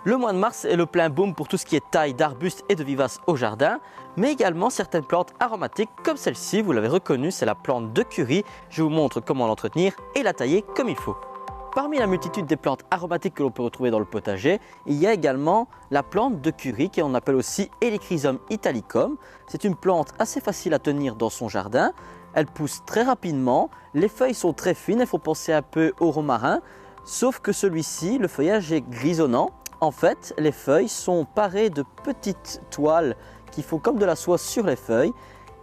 Le mois de mars est le plein boom pour tout ce qui est taille d'arbustes et de vivaces au jardin, mais également certaines plantes aromatiques comme celle-ci, vous l'avez reconnue, c'est la plante de curry. Je vous montre comment l'entretenir et la tailler comme il faut. Parmi la multitude des plantes aromatiques que l'on peut retrouver dans le potager, il y a également la plante de curry qu'on appelle aussi Helichrysum italicum. C'est une plante assez facile à tenir dans son jardin. Elle pousse très rapidement, les feuilles sont très fines, il faut penser un peu au romarin, sauf que celui-ci, le feuillage est grisonnant. En fait, les feuilles sont parées de petites toiles qui font comme de la soie sur les feuilles.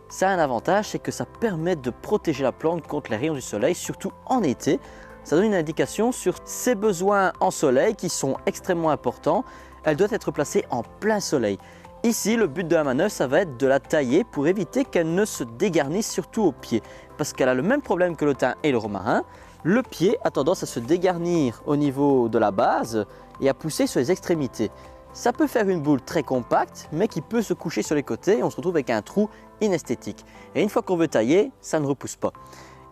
Ça a un avantage, c'est que ça permet de protéger la plante contre les rayons du soleil, surtout en été. Ça donne une indication sur ses besoins en soleil qui sont extrêmement importants. Elle doit être placée en plein soleil. Ici, le but de la manœuvre, ça va être de la tailler pour éviter qu'elle ne se dégarnisse, surtout au pied. Parce qu'elle a le même problème que le thym et le romarin. Le pied a tendance à se dégarnir au niveau de la base et à pousser sur les extrémités. Ça peut faire une boule très compacte, mais qui peut se coucher sur les côtés et on se retrouve avec un trou inesthétique. Et une fois qu'on veut tailler, ça ne repousse pas.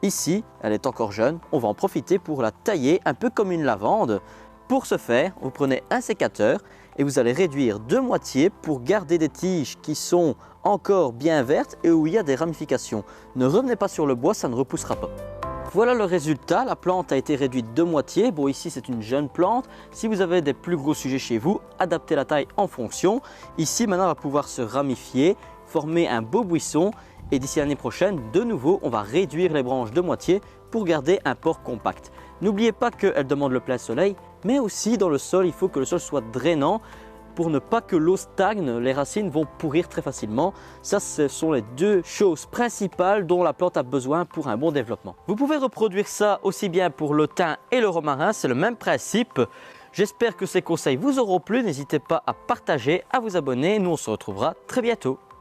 Ici, elle est encore jeune, on va en profiter pour la tailler un peu comme une lavande. Pour ce faire, vous prenez un sécateur et vous allez réduire de moitié pour garder des tiges qui sont encore bien vertes et où il y a des ramifications. Ne revenez pas sur le bois, ça ne repoussera pas. Voilà le résultat, la plante a été réduite de moitié. Bon, ici c'est une jeune plante. Si vous avez des plus gros sujets chez vous, adaptez la taille en fonction. Ici maintenant elle va pouvoir se ramifier, former un beau buisson. Et d'ici l'année prochaine, de nouveau, on va réduire les branches de moitié pour garder un port compact. N'oubliez pas qu'elle demande le plein soleil, mais aussi dans le sol, il faut que le sol soit drainant pour ne pas que l'eau stagne, les racines vont pourrir très facilement. Ça, ce sont les deux choses principales dont la plante a besoin pour un bon développement. Vous pouvez reproduire ça aussi bien pour le thym et le romarin, c'est le même principe. J'espère que ces conseils vous auront plu, n'hésitez pas à partager, à vous abonner, nous on se retrouvera très bientôt.